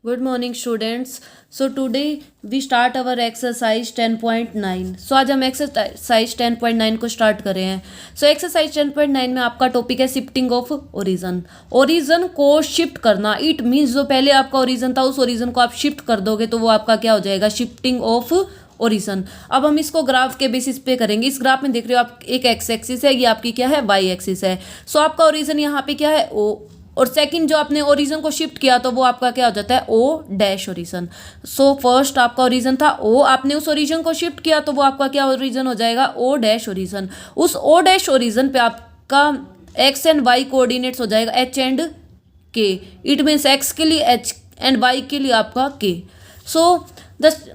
Good morning students. So today we start our exercise 10.9. So आज हम exercise 10.9 को start कर रहे हैं. So एक्सरसाइज 10.9 में आपका टॉपिक है शिफ्टिंग ऑफ ओरिजन. ओरिजन को शिफ्ट करना. इट मीन्स जो पहले आपका ओरिजन था उस ओरिजन को आप शिफ्ट कर दोगे तो वो आपका क्या हो जाएगा, शिफ्टिंग ऑफ ओरिजन. अब हम इसको ग्राफ के बेसिस पे करेंगे. इस ग्राफ में देख रहे हो आप, एक एक्स एक्सिस है, ये आपकी क्या है, वाई एक्सिस है. सो आपका ओरिजन यहाँ पे क्या है, ओ, और सेकंड जो आपने ओरिजन को शिफ्ट किया तो वो आपका क्या हो जाता है, O dash origin. So first आपका ओरिजन था ओ, आपने उस ओरिजन को शिफ्ट किया तो वो आपका क्या ओरिजन हो जाएगा, ओ डैश ओरिजन. उस ओ डैश ओरिजन पे आपका एक्स एंड वाई कोऑर्डिनेट्स हो जाएगा एच एंड के. इट मीन्स एक्स के लिए एच एंड वाई के लिए आपका के. सो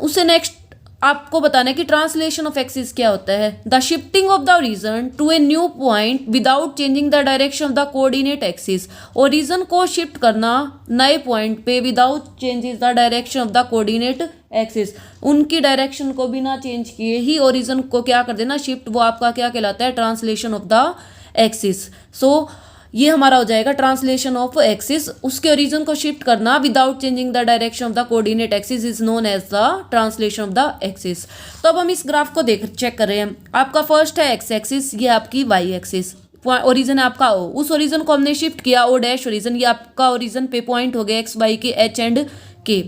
उससे नेक्स्ट आपको बताना है कि ट्रांसलेशन ऑफ एक्सिस क्या होता है. The shifting of the origin to a new point without changing the direction of the coordinate axis. Origin को शिफ्ट करना नए पॉइंट पे without changes the direction of the coordinate axis. उनकी direction को बिना चेंज किए ही ओरिजन को क्या कर देना, शिफ्ट. वो आपका क्या कहलाता है, translation of the axis. So ये हमारा हो जाएगा ट्रांसलेशन ऑफ एक्सिस. उसके ओरिजन को शिफ्ट करना without changing the direction of the coordinate axis is known as the translation of the axis. तो अब हम इस ग्राफ को चेक कर रहे हैं. आपका फर्स्ट है एक्स एक्सिस, ये आपकी वाई एक्सिस. ओरिजन है आपका ओ, उस ओरिजन को हमने शिफ्ट किया ओ डैश ओरिजन. ये आपका ओरिजन पे पॉइंट हो गया एक्स वाई के एच एंड के.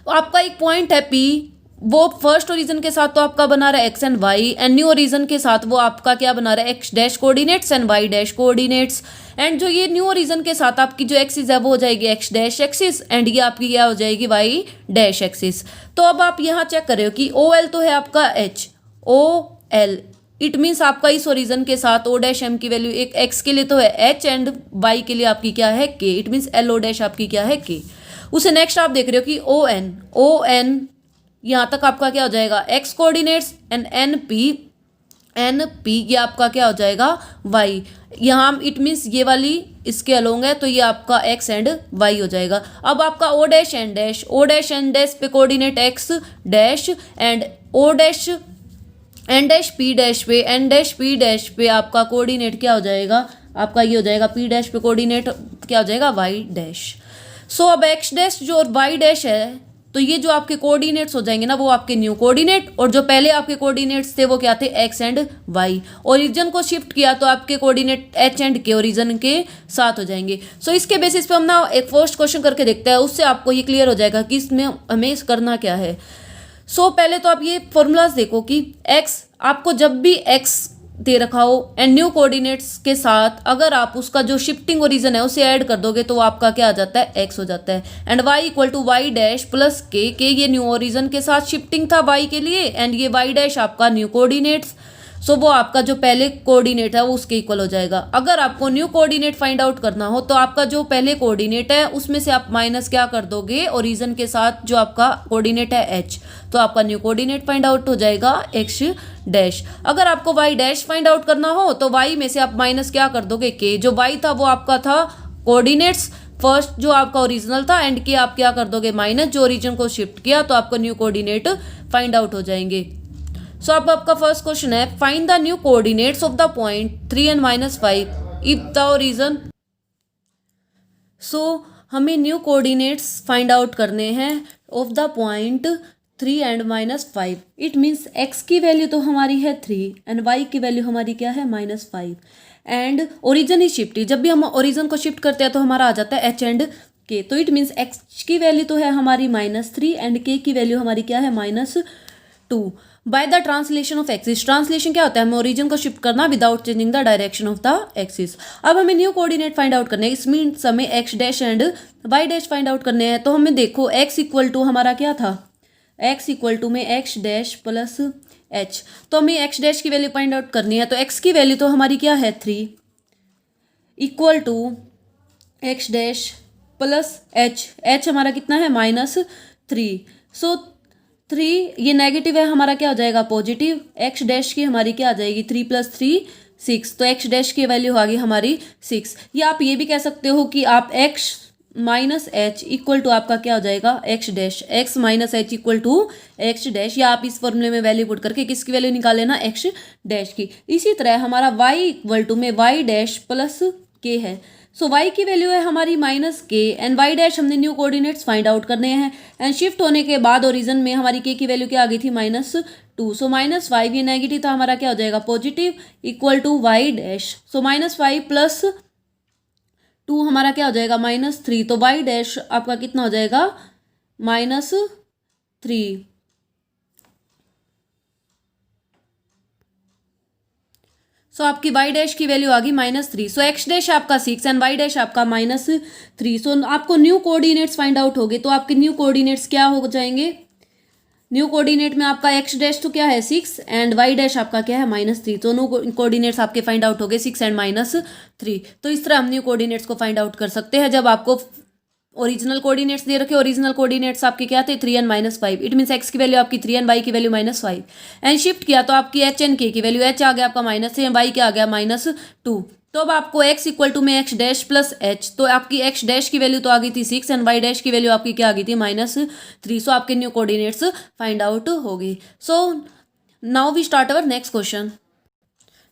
आपका एक पॉइंट है पी, वो फर्स्ट ओरिजन के साथ तो आपका बना रहा है x and y, and new origin के साथ वो आपका क्या बना रहा है, x dash coordinates and y dash coordinates. And जो ये न्यू ओरिजन के साथ आपकी जो एक्सिस है वो हो जाएगी एक्स डैश एक्सिस, एंड ये आपकी क्या हो जाएगी, वाई डैश एक्सिस. तो अब आप यहाँ चेक कर रहे हो कि ओ एल तो है आपका H, O L. It means आपका इस ओरिजन के साथ ओ डैश एम की वैल्यू, एक एक्स के लिए तो है एच एंड वाई के लिए आपकी क्या है, K. It means L O dash आपकी क्या है, के. उसे नेक्स्ट आप देख रहे हो कि ओ एन यहाँ तक आपका क्या हो जाएगा, x coordinates, and N P ये आपका क्या हो जाएगा, वाई. यहाँ इट मीन्स ये वाली इसके अलोंग है तो ये आपका एक्स एंड वाई हो जाएगा. अब आपका ओ डैश एन डैश पे coordinate x dash, and O dash N dash पे एन डैश पी डैश पे आपका कोऑर्डिनेट क्या हो जाएगा, आपका ये हो जाएगा पी डैश पे कोऑर्डिनेट क्या हो जाएगा, वाई डैश. सो अब एक्स डैश जो वाई डैश है तो ये जो आपके कोऑर्डिनेट्स हो जाएंगे ना वो आपके न्यू कोऑर्डिनेट, और जो पहले आपके कोऑर्डिनेट्स थे वो क्या थे, एक्स एंड वाई. ओरिजन को शिफ्ट किया तो आपके कोऑर्डिनेट एच एंड के ओरिजन के साथ हो जाएंगे. सो इसके बेसिस पे हम ना एक फर्स्ट क्वेश्चन करके देखते हैं, उससे आपको ये क्लियर हो जाएगा कि इसमें हमें करना क्या है. सो पहले तो आप ये फॉर्मूलाज देखो कि एक्स आपको जब भी एक्स दे रखा हो एंड न्यू कोऑर्डिनेट्स के साथ अगर आप उसका जो शिफ्टिंग ओरिजन है उसे ऐड कर दोगे तो वो आपका क्या आ जाता है, एक्स हो जाता है. And y equal to y dash plus K ये न्यू ओरिजन के साथ शिफ्टिंग था वाई के लिए, एंड ये वाई डैश आपका न्यू कोऑर्डिनेट्स. सो वो आपका जो पहले कोऑर्डिनेट है वो उसके इक्वल हो जाएगा. अगर आपको न्यू कोऑर्डिनेट फाइंड आउट करना हो तो आपका जो पहले कोऑर्डिनेट है उसमें से आप माइनस क्या कर दोगे, ओरिजन के साथ जो आपका कोऑर्डिनेट है एच, तो आपका न्यू कोऑर्डिनेट फाइंड आउट हो जाएगा एक्स डैश. अगर आपको वाई डैश फाइंड आउट करना हो तो वाई में से आप माइनस क्या कर दोगे, के. जो वाई था वो आपका था कोऑर्डिनेट्स फर्स्ट जो आपका ओरिजिनल था, एंड के आप क्या कर दोगे, माइनस जो ओरिजिन को शिफ्ट किया, तो आपका न्यू कोऑर्डिनेट फाइंड आउट हो जाएंगे. सो अब आपका फर्स्ट क्वेश्चन है, find the new coordinates of the point 3 and -5 if the origin. So हमें न्यू कोऑर्डिनेट्स फाइंड आउट करने हैं of the point 3 and -5. It means x की वैल्यू तो हमारी है 3 एंड वाई की वैल्यू हमारी क्या है, -5. एंड ओरिजन ही शिफ्ट, जब भी हम ओरिजन को शिफ्ट करते हैं तो हमारा आ जाता है एच एंड के. तो इट मीन्स एक्स की वैल्यू तो है हमारी -3 एंड के की वैल्यू हमारी क्या है, -2. By the translation of axis. Translation क्या होता है, हमें ओरिजिन को शिफ्ट करना without changing the direction of the axis. अब हमें न्यू कोऑर्डिनेट फाइंड आउट करने हैं. इस मीन्स हमें x dash and y dash find out करने हैं. तो हमें देखो एक्स इक्वल टू हमारा क्या था, एक्स इक्वल टू में एक्स डैश प्लस एच. तो हमें एक्स डैश की वैल्यू फाइंड आउट करनी है. तो एक्स की वैल्यू तो हमारी क्या है, 3 equal to x dash plus H. H हमारा कितना है, -3. सो 3 ये नेगेटिव है, हमारा क्या हो जाएगा, पॉजिटिव. एक्स डैश की हमारी क्या आ जाएगी, 3 + 3 6. तो एक्स डैश की वैल्यू आ गई हमारी 6. या आप ये भी कह सकते हो कि आप x minus H equal to आपका क्या हो जाएगा, x dash. X minus H equal to x dash, या आप इस फॉर्मूले में वैल्यू पुट करके किसकी वैल्यू निकाल लेना, एक्स डैश की. इसी तरह हमारा वाई इक्वल टू में वाई डैश प्लस के है. सो y की वैल्यू है हमारी -k एंड y डैश हमने न्यू कोऑर्डिनेट्स फाइंड आउट करने हैं एंड शिफ्ट होने के बाद ओरिजिन में हमारी k की वैल्यू क्या आ गई थी -2। सो -5 ये नेगेटिव था, हमारा क्या हो जाएगा positive equal to y dash. So -5 plus 2 हमारा क्या हो जाएगा -3। तो y डैश आपका कितना हो जाएगा -3। सो आपकी y डैश की वैल्यू आ गई -3। सो x डैश आपका 6 एंड y डैश आपका -3। सो आपको न्यू कोऑर्डिनेट्स फाइंड आउट हो गए, तो आपके न्यू कोऑर्डिनेट्स क्या हो जाएंगे? न्यू कोऑर्डिनेट में आपका x डैश तो क्या है 6 एंड y डैश आपका क्या है -3। तो न्यू कोऑर्डिनेट्स आपके फाइंड आउट हो गए 6 एंड -3। तो इस तरह हम न्यू कोऑर्डिनेट्स को फाइंड आउट कर सकते हैं जब आपको ओरिजिनल कोऑर्डिनेट्स दे रखे। ओरिजिनल कोऑर्डिनेट्स आपके क्या थे 3 एंड -5। इट मीन्स x की वैल्यू आपकी 3 एंड y की वैल्यू -5 एंड शिफ्ट किया तो आपकी h एंड k की वैल्यू h आ गया आपका -3 एंड y क्या आ गया -2। तो अब आपको x इक्वल टू में x डैश प्लस h, तो आपकी x डैश की वैल्यू तो आ गई थी 6 एंड y डैश की वैल्यू आपकी क्या आ गई थी -3। सो आपके न्यू कोऑर्डिनेट्स फाइंड आउट हो गई। So now we start our next question.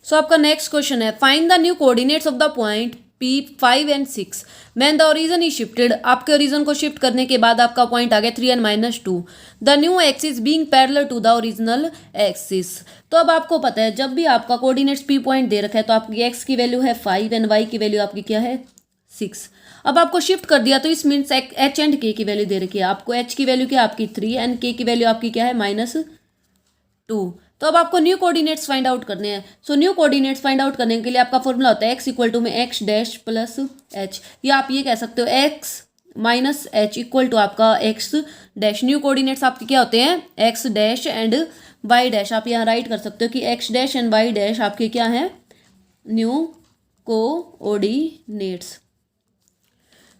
So आपका नेक्स्ट क्वेश्चन है find the new coordinates of the point P5 and 6 when the origin is shifted. आपके ओरिजिन को शिफ्ट करने के बाद आपका पॉइंट आ गया 3 and -2। The new axis being parallel to the original axis. तो अब आपको पता है जब भी आपका कोऑर्डिनेट्स P पॉइंट दे रखा है तो आपकी x की वैल्यू है 5 एंड y की वैल्यू आपकी क्या है 6। अब आपको शिफ्ट कर दिया तो इस मीन्स h एंड k की वैल्यू दे रखी है। आपको h की वैल्यू क्या आपकी 3 एंड k की वैल्यू आपकी क्या है -2। तो अब आपको न्यू कोऑर्डिनेट्स फाइंड आउट करने हैं। So new coordinates find out करने के लिए आपका फॉर्मूला होता है x इक्वल टू में x डैश प्लस h, या आप ये कह सकते हो x minus h equal to आपका x डैश। न्यू कोऑर्डिनेट्स आपके क्या होते हैं x dash and y dash. आप यहाँ राइट कर सकते हो कि x dash and y dash आपके क्या हैं न्यू कोऑर्डिनेट्स।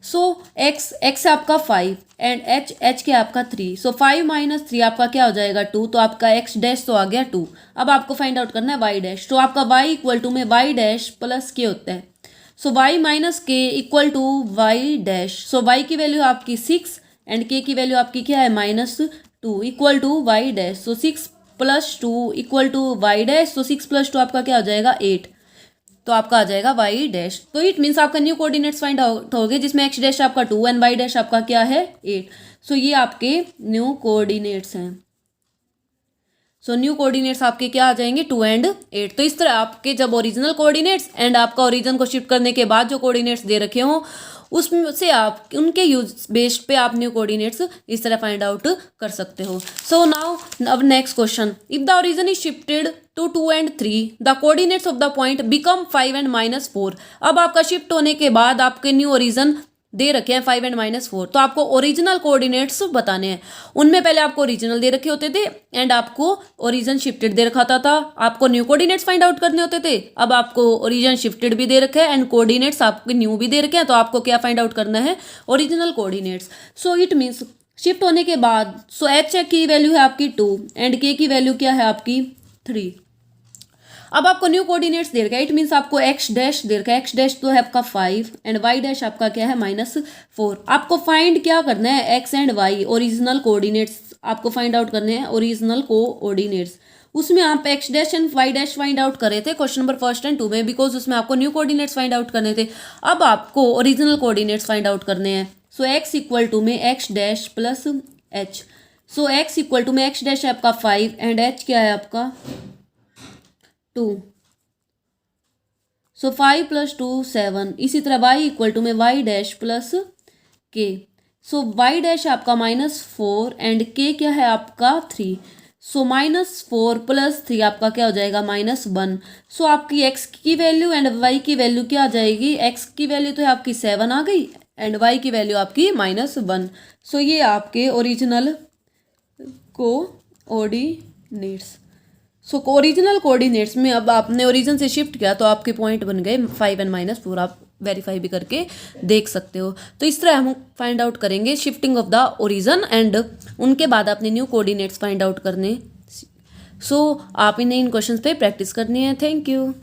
सो x आपका 5 एंड h क्या आपका 3। सो 5 - 3 आपका क्या हो जाएगा 2। तो आपका x डैश तो आ गया 2। अब आपको फाइंड आउट करना है y डैश। तो आपका y इक्वल टू में y डैश प्लस k होता है। So y minus k equal to y dash. So y की वैल्यू आपकी 6 एंड k की वैल्यू आपकी क्या है -2 equal to y dash. So 6 + 2 equal to y dash. So 6 + 2 आपका क्या हो जाएगा 8। तो आपका आ जाएगा y डैश। तो इट मीन्स आपका न्यू कोऑर्डिनेट्स फाइंड आउट हो गए जिसमें x डैश आपका 2 एंड y डैश आपका क्या है 8। सो ये आपके न्यू कोऑर्डिनेट्स हैं। सो न्यू कोऑर्डिनेट्स आपके क्या आ जाएंगे 2 एंड 8। तो इस तरह आपके जब ओरिजिनल कोऑर्डिनेट्स एंड आपका ओरिजिन को शिफ्ट करने के बाद जो कोऑर्डिनेट्स दे रखे हों उससे आप उनके यूज बेस्ड पे आप न्यू कोऑर्डिनेट्स इस तरह फाइंड आउट कर सकते हो। सो नाउ अब next question, if the origin is shifted to 2 and 3 the coordinates of the point become 5 and -4। अब आपका शिफ्ट होने के बाद आपके न्यू ओरिजिन दे रखे हैं 5 एंड -4। तो आपको ओरिजिनल कोऑर्डिनेट्स बताने हैं। उनमें पहले आपको ओरिजिनल दे रखे होते थे एंड आपको ओरिजिन शिफ्टेड दे रखा था। आपको न्यू कोऑर्डिनेट्स फाइंड आउट करने होते थे। अब आपको ओरिजिन शिफ्टेड भी दे रखे हैं एंड कोऑर्डिनेट्स आपके न्यू भी दे रखे हैं। तो आपको क्या फाइंड आउट करना है original coordinates. So it means shift होने के बाद सो h की वैल्यू है आपकी 2 एंड k की वैल्यू क्या है आपकी 3। अब आपको न्यू कोऑर्डिनेट्स दे रखा है। इट मीन्स आपको x डैश दे रखा है। x डैश तो है आपका 5 एंड y डैश आपका क्या है -4। आपको फाइंड क्या करना है x and y original coordinates आपको फाइंड आउट करने हैं ओरिजिनल कोऑर्डिनेट्स। उसमें आप x dash and y dash find out कर रहे थे क्वेश्चन नंबर 1 एंड 2 में, बिकॉज उसमें आपको न्यू कोऑर्डिनेट्स फाइंड आउट करने थे। अब आपको ओरिजिनल कोऑर्डिनेट्स फाइंड आउट करने हैं। सो x इक्वल टू में x dash plus h। So x equal to में x डैश है आपका 5 एंड h क्या है आपका 2। सो 5 + 2 7। इसी तरह y इक्वल टू में y डैश प्लस k। सो y डैश आपका -4 एंड k क्या है आपका 3। सो -4 + 3 आपका क्या हो जाएगा -1। सो आपकी x की वैल्यू एंड y की वैल्यू क्या आ जाएगी, x की वैल्यू तो है आपकी 7 आ गई एंड y की वैल्यू आपकी -1। सो ये आपके original coordinates. So original coordinates में अब आपने ओरिजिन से शिफ्ट किया तो आपके पॉइंट बन गए 5 एंड -4। आप वेरीफाई भी करके देख सकते हो। तो इस तरह हम फाइंड आउट करेंगे shifting of the origin and उनके बाद आपने न्यू कोऑर्डिनेट्स फाइंड आउट करने। सो आप इन क्वेश्चंस पे प्रैक्टिस करनी है। Thank you.